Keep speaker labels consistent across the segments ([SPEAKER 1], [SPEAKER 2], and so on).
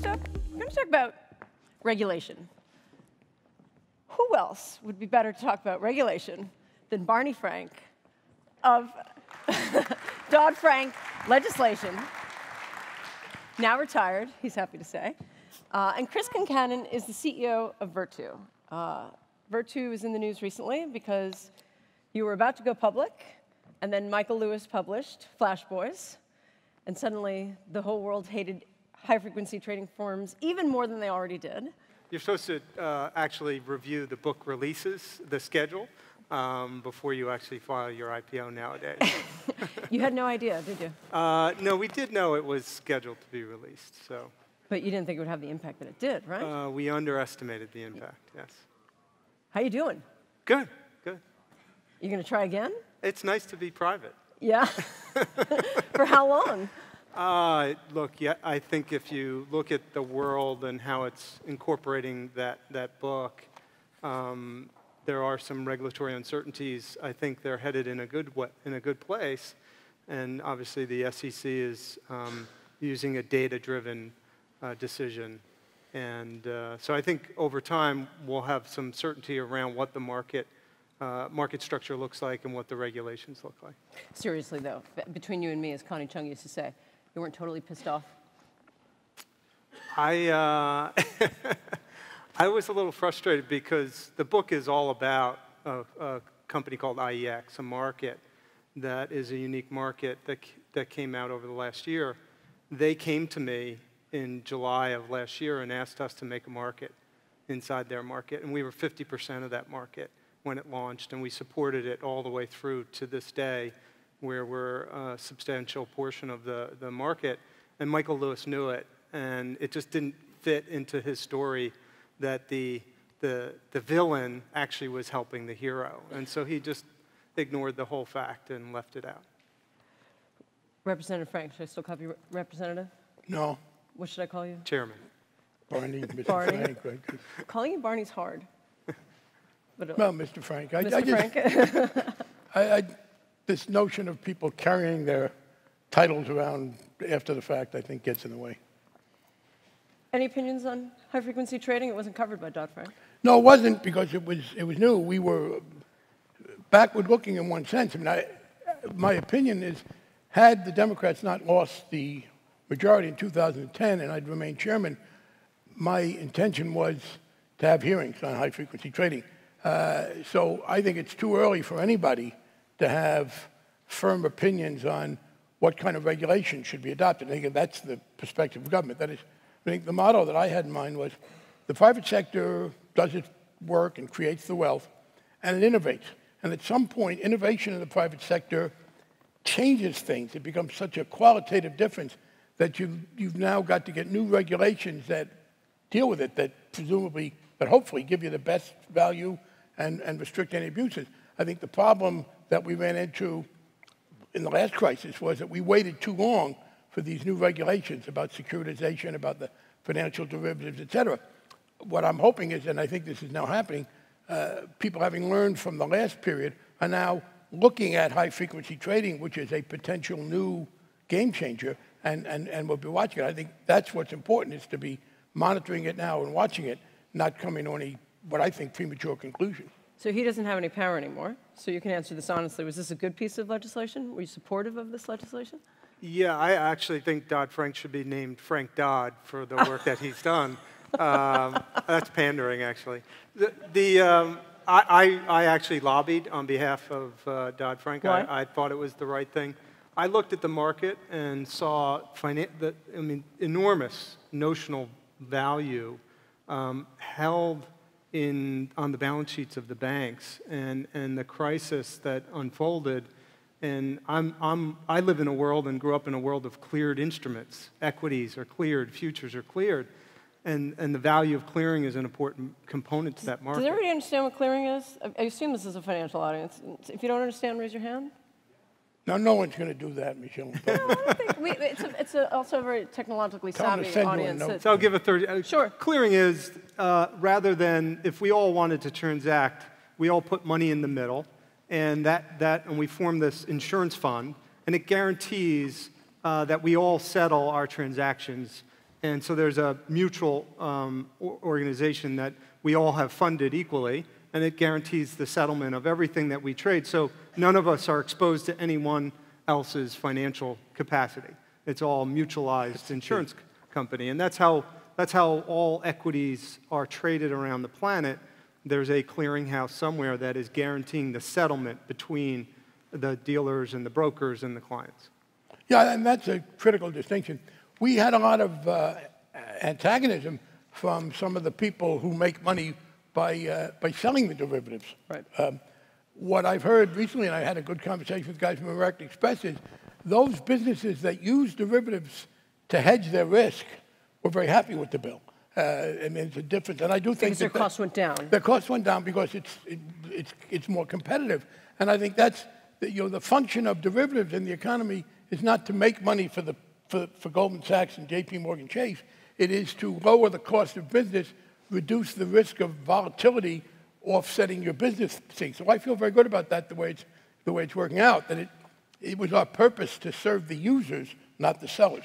[SPEAKER 1] First up, we're going to talk about regulation. Who else would be better to talk about regulation than Barney Frank of Dodd-Frank legislation, now retired, he's happy to say. And Chris Concannon is the CEO of Virtu. Virtu is in the news recently because you were about to go public, and then Michael Lewis published Flash Boys, and suddenly the whole world hated high-frequency trading firms even more than they already did.
[SPEAKER 2] You're supposed to actually review the book releases, the schedule, before you actually file your IPO nowadays.
[SPEAKER 1] You had no idea, did you?
[SPEAKER 2] No, we did know it was scheduled to be released. So.
[SPEAKER 1] But you didn't think it would have the impact that it did, right?
[SPEAKER 2] We underestimated the impact, yes.
[SPEAKER 1] How you doing?
[SPEAKER 2] Good, good.
[SPEAKER 1] You going to try again?
[SPEAKER 2] It's nice to be private.
[SPEAKER 1] Yeah? For how long?
[SPEAKER 2] Look, yeah, I think if you look at the world and how it's incorporating that book, there are some regulatory uncertainties. I think they're headed in a good place, and obviously the SEC is using a data-driven decision, and so I think over time we'll have some certainty around what the market structure looks like and what the regulations look like.
[SPEAKER 1] Seriously, though, between you and me, as Connie Chung used to say, you weren't totally pissed off?
[SPEAKER 2] I was a little frustrated because the book is all about a company called IEX, a market that is a unique market that came out over the last year. They came to me in July of last year and asked us to make a market inside their market, and we were 50% of that market when it launched, and we supported it all the way through to this day, where we're a substantial portion of the market. And Michael Lewis knew it, and it just didn't fit into his story that the villain actually was helping the hero. And so he just ignored the whole fact and left it out.
[SPEAKER 1] Representative Frank, should I still call you Representative?
[SPEAKER 3] No.
[SPEAKER 1] What should I call you?
[SPEAKER 2] Chairman.
[SPEAKER 3] Barney, Mr.
[SPEAKER 1] Barney.
[SPEAKER 3] Frank.
[SPEAKER 1] Calling you Barney's hard. But,
[SPEAKER 3] Well, Mr. Frank.
[SPEAKER 1] Mr. Frank?
[SPEAKER 3] This notion of people carrying their titles around after the fact, I think, gets in the way.
[SPEAKER 1] Any opinions on high-frequency trading? It wasn't covered by Dodd-Frank.
[SPEAKER 3] No, it wasn't, because it was new. We were backward-looking in one sense. I mean, my opinion is, had the Democrats not lost the majority in 2010 and I'd remained chairman, my intention was to have hearings on high-frequency trading. So I think it's too early for anybody to have firm opinions on what kind of regulation should be adopted. I think that's the perspective of government. That is, I think the motto that I had in mind was the private sector does its work and creates the wealth, and it innovates. And at some point, innovation in the private sector changes things. It becomes such a qualitative difference that you've now got to get new regulations that deal with it, that presumably, but hopefully give you the best value and restrict any abuses. I think the problem that we ran into in the last crisis was that we waited too long for these new regulations about securitization, about the financial derivatives, et cetera. What I'm hoping is, and I think this is now happening, people having learned from the last period are now looking at high-frequency trading, which is a potential new game changer, and we'll be watching it. I think that's what's important, is to be monitoring it now and watching it, not coming to any, what I think, premature conclusions.
[SPEAKER 1] So he doesn't have any power anymore. So you can answer this honestly. Was this a good piece of legislation? Were you supportive of this legislation? Yeah,
[SPEAKER 2] I actually think Dodd-Frank should be named Frank Dodd for the work that he's done. That's pandering, actually. I actually lobbied on behalf of Dodd-Frank.
[SPEAKER 1] Why?
[SPEAKER 2] I thought it was the right thing. I looked at the market and saw enormous notional value held on the balance sheets of the banks, and the crisis that unfolded. And I live in a world and grew up in a world of cleared instruments. Equities are cleared, futures are cleared, and the value of clearing is an important component to that market.
[SPEAKER 1] Does everybody understand what clearing is? I assume this is a financial audience. If you don't understand, raise your hand.
[SPEAKER 3] Now, no one's going to do that, Michelle.
[SPEAKER 1] No, I don't think it's also a very technologically savvy audience.
[SPEAKER 2] So I'll give a 30.
[SPEAKER 1] Sure.
[SPEAKER 2] Clearing is, rather than, if we all wanted to transact, we all put money in the middle, and and we form this insurance fund, and it guarantees that we all settle our transactions And so there's a mutual organization that we all have funded equally, and it guarantees the settlement of everything that we trade. So none of us are exposed to anyone else's financial capacity. It's all mutualized insurance company. And that's how all equities are traded around the planet. There's a clearinghouse somewhere that is guaranteeing the settlement between the dealers and the brokers and the clients.
[SPEAKER 3] Yeah, and that's a critical distinction. We had a lot of antagonism from some of the people who make money by selling the derivatives.
[SPEAKER 1] Right.
[SPEAKER 3] What I've heard recently, and I had a good conversation with guys from American Express, is those businesses that use derivatives to hedge their risk were very happy with the bill. I mean, it's a difference, and I do think
[SPEAKER 1] because their costs went down.
[SPEAKER 3] Their costs went down because it's more competitive, and I think that's the function of derivatives in the economy is not to make money for Goldman Sachs and J.P. Morgan Chase. It is to lower the cost of business, reduce the risk of volatility, offsetting your business thing. So I feel very good about that, the way it's working out. That it was our purpose to serve the users, not the sellers.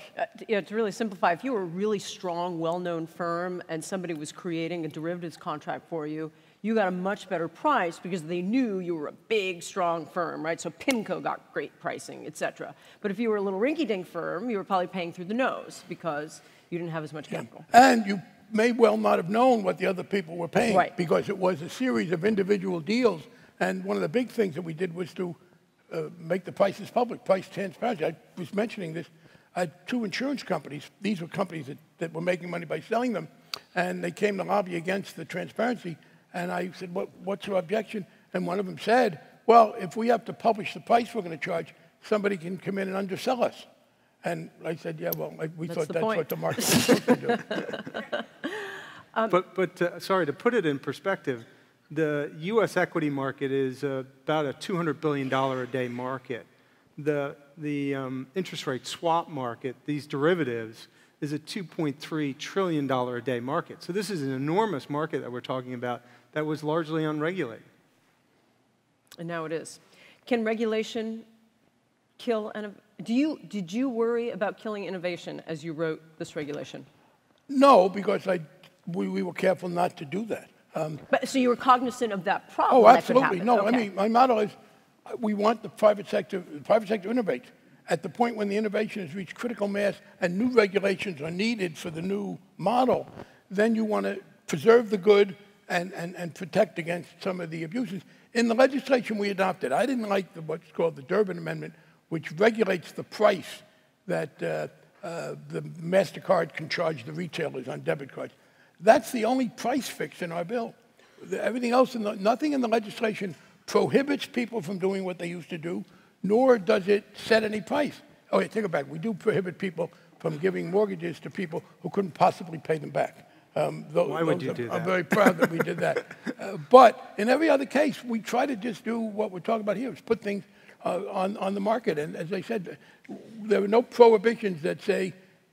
[SPEAKER 1] To really simplify, if you were a really strong, well-known firm and somebody was creating a derivatives contract for you, you got a much better price because they knew you were a big, strong firm, right? So PIMCO got great pricing, et cetera. But if you were a little rinky-dink firm, you were probably paying through the nose because you didn't have as much capital.
[SPEAKER 3] And you may well not have known what the other people were paying,
[SPEAKER 1] right,
[SPEAKER 3] because it was a series of individual deals. And one of the big things that we did was to make the prices public, price transparency. I was mentioning this. I had two insurance companies. These were companies that were making money by selling them, and they came to lobby against the transparency. And I said, what's your objection? And one of them said, well, if we have to publish the price we're going to charge, somebody can come in and undersell us. And I said, yeah, well, we thought that's what the market was supposed to do.
[SPEAKER 2] But sorry, to put it in perspective, the U.S. equity market is about a $200 billion a day market. The interest rate swap market, these derivatives, is a $2.3 trillion a day market. So this is an enormous market that we're talking about that was largely unregulated.
[SPEAKER 1] And now it is. Can regulation kill? Did you worry about killing innovation as you wrote this regulation?
[SPEAKER 3] No, because we were careful not to do that.
[SPEAKER 1] But so you were cognizant of that problem?
[SPEAKER 3] Oh, absolutely. No,
[SPEAKER 1] okay.
[SPEAKER 3] I mean, my motto is we want the private sector to innovate. At the point when the innovation has reached critical mass and new regulations are needed for the new model, then you want to preserve the good and protect against some of the abuses. In the legislation we adopted, I didn't like what's called the Durbin Amendment, which regulates the price that the MasterCard can charge the retailers on debit cards. That's the only price fix in our bill. Everything else, nothing in the legislation prohibits people from doing what they used to do, nor does it set any price. Oh, yeah, take it back. We do prohibit people from giving mortgages to people who couldn't possibly pay them back.
[SPEAKER 2] Why would you do that?
[SPEAKER 3] I'm very proud that we did that. But in every other case, we try to just do what we're talking about here, is put things on the market. And as I said, there are no prohibitions that say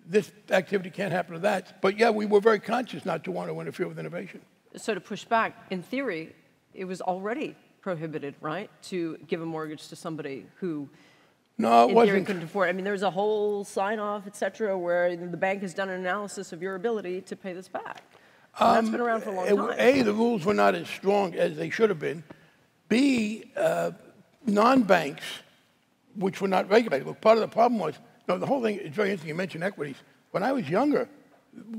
[SPEAKER 3] this activity can't happen to that. But yeah, we were very conscious not to want to interfere with innovation.
[SPEAKER 1] So to push back, in theory, it was already prohibited, right, to give a mortgage to somebody who
[SPEAKER 3] no, it wasn't.
[SPEAKER 1] Theory couldn't afford it. I mean, there's a whole sign-off, et cetera, where the bank has done an analysis of your ability to pay this back. And that's been around for a long time.
[SPEAKER 3] A, the rules were not as strong as they should have been. B, non-banks, which were not regulated. Look, part of the problem was, the whole thing is very interesting. You mentioned equities. When I was younger,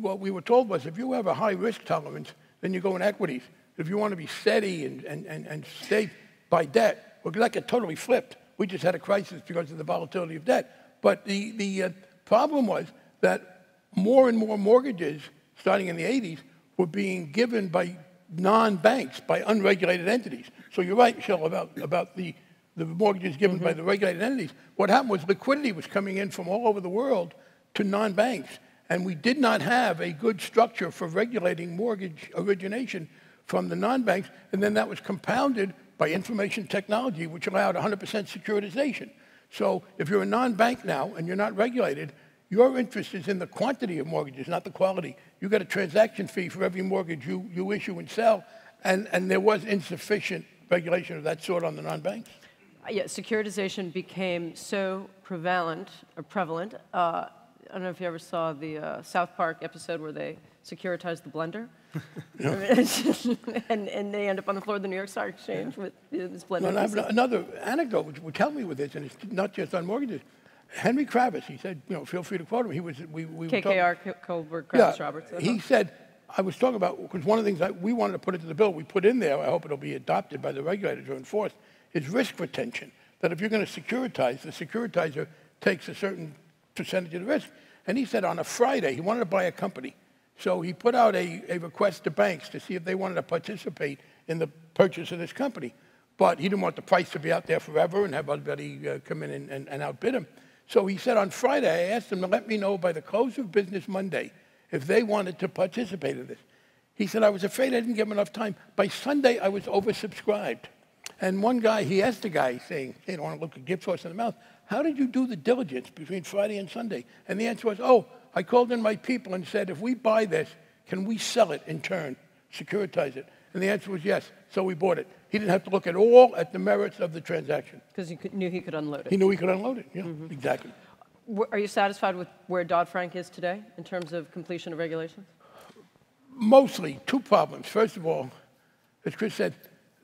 [SPEAKER 3] what we were told was if you have a high risk tolerance, then you go in equities. If you want to be steady and safe by debt, well, that got totally flipped. We just had a crisis because of the volatility of debt. But the problem was that more and more mortgages, starting in the 80s, were being given by non-banks, by unregulated entities. So you're right, Michelle, about the mortgages given by the regulated entities. What happened was liquidity was coming in from all over the world to non-banks. And we did not have a good structure for regulating mortgage origination from the non-banks. And then that was compounded by information technology, which allowed 100% securitization. So if you're a non-bank now and you're not regulated, your interest is in the quantity of mortgages, not the quality. You get a transaction fee for every mortgage you issue and sell, and there was insufficient regulation of that sort on the non-banks.
[SPEAKER 1] Yeah, securitization became so prevalent, I don't know if you ever saw the South Park episode where they securitized the blender. and they end up on the floor of the New York Stock Exchange with this blender.
[SPEAKER 3] No, and I have another anecdote which would help me with this, and it's not just on mortgages. Henry Kravis, he said, feel free to quote him. He was we
[SPEAKER 1] KKR, Colbert, Kravis, Roberts.
[SPEAKER 3] He said, I was talking about, because one of the things that we wanted to put into the bill, we put in there, I hope it'll be adopted by the regulators or enforced, is risk retention. That if you're going to securitize, the securitizer takes a certain percentage of the risk. And he said on a Friday, he wanted to buy a company. So he put out a request to banks to see if they wanted to participate in the purchase of this company. But he didn't want the price to be out there forever and have everybody come in and outbid him. So he said on Friday, I asked them to let me know by the close of business Monday if they wanted to participate in this. He said, I was afraid I didn't give him enough time. By Sunday, I was oversubscribed. And one guy, he asked the guy, saying, hey, I don't want to look a gift horse in the mouth, how did you do the diligence between Friday and Sunday? And the answer was, oh, I called in my people and said, if we buy this, can we sell it in turn, securitize it? And the answer was yes, so we bought it. He didn't have to look at all at the merits of the transaction.
[SPEAKER 1] Because he knew he could unload it.
[SPEAKER 3] He knew he could unload it, yeah, exactly.
[SPEAKER 1] Are you satisfied with where Dodd-Frank is today in terms of completion of regulations?
[SPEAKER 3] Mostly, two problems. First of all, as Chris said,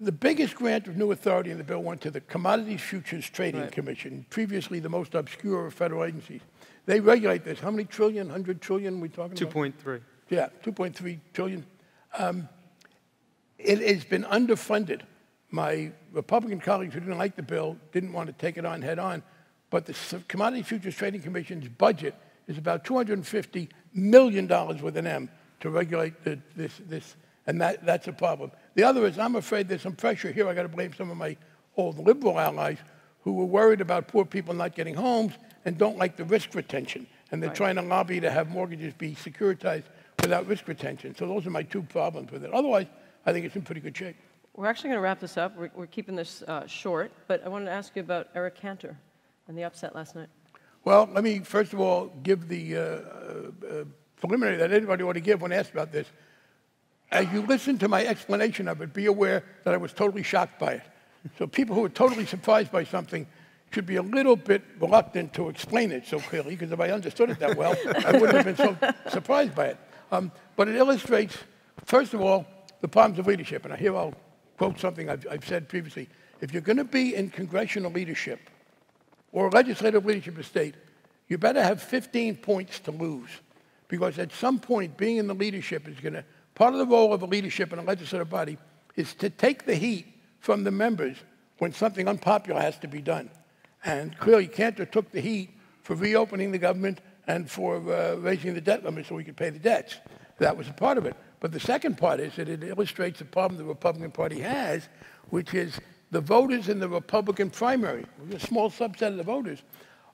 [SPEAKER 3] the biggest grant of new authority in the bill went to the Commodities Futures Trading Commission, previously the most obscure of federal agencies. They regulate this. How many trillion, 100 trillion we talking about?
[SPEAKER 2] 2.3.
[SPEAKER 3] Yeah, 2.3 trillion. It has been underfunded. My Republican colleagues who didn't like the bill didn't want to take it on head on, but the Commodities Futures Trading Commission's budget is about $250 million with an M to regulate this, and that's a problem. The other is I'm afraid there's some pressure here. I got to blame some of my old liberal allies who were worried about poor people not getting homes and don't like the risk retention, and they're trying to lobby to have mortgages be securitized without risk retention. So those are my two problems with it. Otherwise, I think it's in pretty good shape.
[SPEAKER 1] We're actually going to wrap this up. We're keeping this short, but I wanted to ask you about Eric Cantor and the upset last night.
[SPEAKER 3] Well, let me first of all give the preliminary that anybody ought to give when asked about this. As you listen to my explanation of it, be aware that I was totally shocked by it. So people who are totally surprised by something should be a little bit reluctant to explain it so clearly, because if I understood it that well, I wouldn't have been so surprised by it. But it illustrates, first of all, the problems of leadership. And here I'll quote something I've said previously. If you're going to be in congressional leadership or legislative leadership of the state, you better have 15 points to lose. Because at some point, being in the leadership is going to, part of the role of a leadership in a legislative body is to take the heat from the members when something unpopular has to be done. And clearly, Cantor took the heat for reopening the government and for raising the debt limit so we could pay the debts. That was a part of it. But the second part is that it illustrates the problem the Republican Party has, which is the voters in the Republican primary, a small subset of the voters,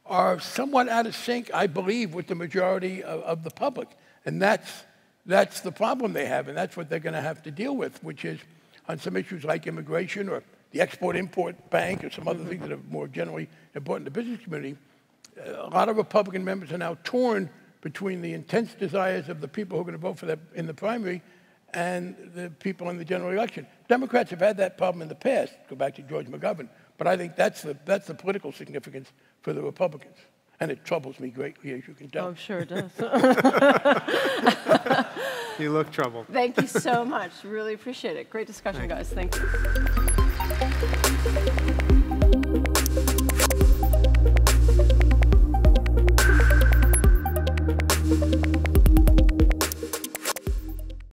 [SPEAKER 3] are somewhat out of sync, I believe, with the majority of the public. And that's the problem they have, and that's what they're going to have to deal with, which is on some issues like immigration or the Export-Import Bank or some other things that are more generally important to the business community. A lot of Republican members are now torn between the intense desires of the people who are going to vote for them in the primary and the people in the general election. Democrats have had that problem in the past, go back to George McGovern, but I think that's the political significance for the Republicans. And it troubles me greatly, as you can tell.
[SPEAKER 1] Oh, I'm sure it does.
[SPEAKER 2] You look troubled.
[SPEAKER 1] Thank you so much. Really appreciate it. Great discussion, guys. Thank you.